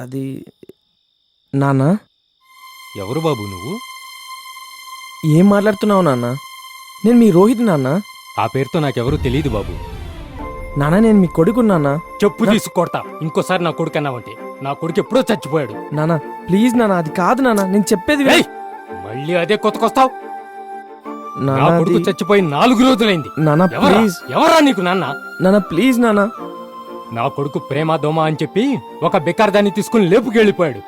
అది నాన్న. ఎవరు బాబు నువ్వు? ఏం మాట్లాడుతున్నావు నాన్న? నేను మీ రోహిత్ నాన్న. ఆ పేరుతో నాకెవరూ తెలియదు బాబు. నాన్న నేను మీ కొడుకు నాన్న. చెప్పు తీసుకొడతా ఇంకోసారి నా కొడుకు అన్నావంటే. నా కొడుకు ఎప్పుడో చచ్చిపోయాడు. నాన్న ప్లీజ్ నాన్న, అది కాదు నాన్న, నేను చెప్పేది విను. ఏయ్! మళ్ళీ అదే కొత్తకొస్తావు. నా నాన్న కొడుకు అది- చచ్చిపోయి 4 రోజులైంది. నాన్న ఎవరా ప్లీజ్. ఎవరా నీకు నాన్న? నాన్న ప్లీజ్ నాన్న. నా కొడుకు ప్రేమ దోమ అని చెప్పి ఒక బెకార్దాన్ని తీసుకుని లేపుకెళ్ళిపోయాడు.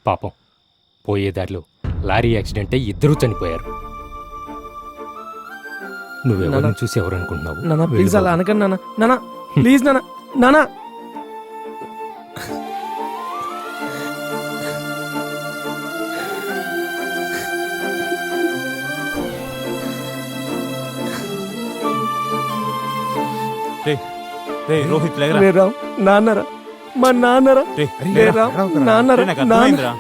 పాపం పోయేదారిలో లారీ యాక్సిడెంట్ అయి 2 చనిపోయారు. నువ్వెవరిని చూసి ఎవరనుకుంటున్నావు? నాన్న ప్లీజ్ వెళ్ళు అలా బాబు. అనకండి నాన్న. నాన్న ప్లీజ్ నాన్న. నాన్న రోహిత్ లేరా? రే రామ్, నాన్నరా, మా నాన్నరా. రేయ్, రే రామ్, నాన్నరా, నాకు నాన్న. అర్థమైందిరా.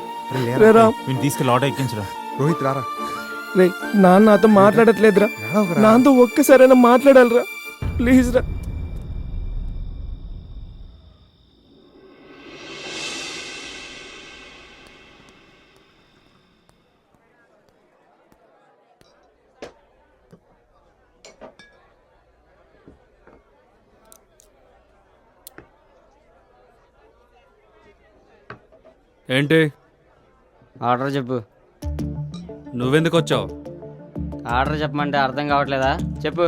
రే రామ్, వీడిని తీసుకెళ్ళి ఆటో ఎక్కించరా. రోహిత్ రారా. రే నాన్న నాతో మాట్లాడట్లేదురా. రావురా. నాతో ఒక్కసారైనా మాట్లాడాలరా ప్లీజ్ రా. ఏంటి? ఆర్డర్ చెప్పు. నువ్వెందుకు వచ్చావు? ఆర్డర్ చెప్పమంటే అర్థం కావట్లేదా? చెప్పు.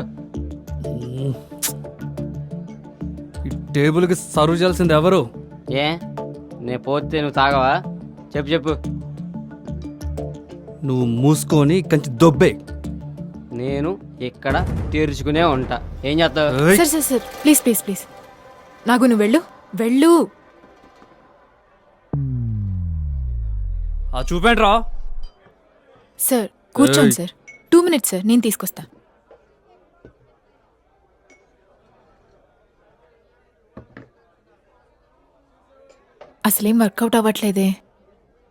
ఈ టేబుల్కి సర్వ్ చేయాల్సింది ఎవరు? ఏ నేను పోతే నువ్వు తాగవా? చెప్పు చెప్పు. నువ్వు మూసుకొని కంచి దొబ్బే. నేను ఇక్కడ తీర్చుకునే ఉంటా. ఏం చేస్తావు? ఏయ్! Sir sir sir please please please Nagu, నువ్వు వెళ్ళు వెళ్ళు. ఆ చూపేంట్రా. సార్ కూర్చోండి ఏయ్. సార్. 2 minutes సార్, నేను తీసుకొస్తా. అసలేం వర్కౌట్ అవ్వట్లేదే.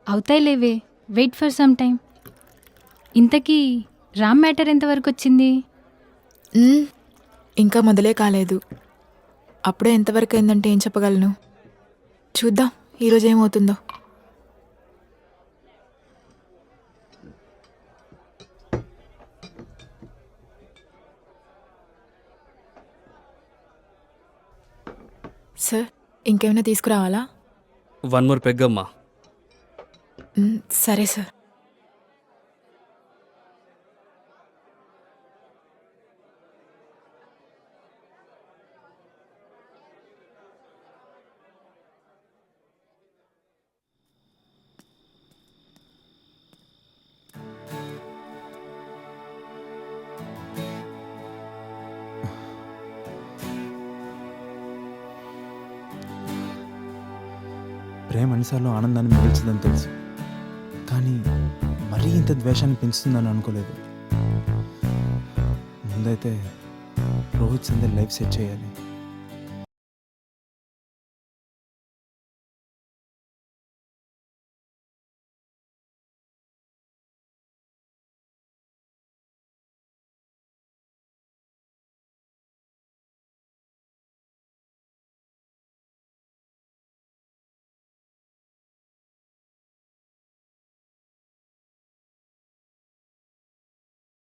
అవుతాయిలేవే, వెయిట్ ఫర్ సమ్ టైం. ఇంతకీ రామ్ మ్యాటర్ ఎంతవరకు వచ్చింది? మ్మ్, ఇంకా మొదలే కాలేదు. అప్పుడే ఎంతవరకు అయిందంటే ఏం చెప్పగలను. చూద్దాం ఈరోజు ఏమవుతుందో. సార్ ఇంకేమైనా తీసుకురావాలా? 1 more పెగ్గమ్మా. సరే సార్. ప్రేమ అన్నిసార్లు ఆనందాన్ని మిగిల్చిందని తెలుసు, కానీ మరీ ఇంత ద్వేషాన్ని పెంచుతుందని అనుకోలేదు. ముందైతే రోహిత్ సందే లైఫ్ సెట్ చేయాలి.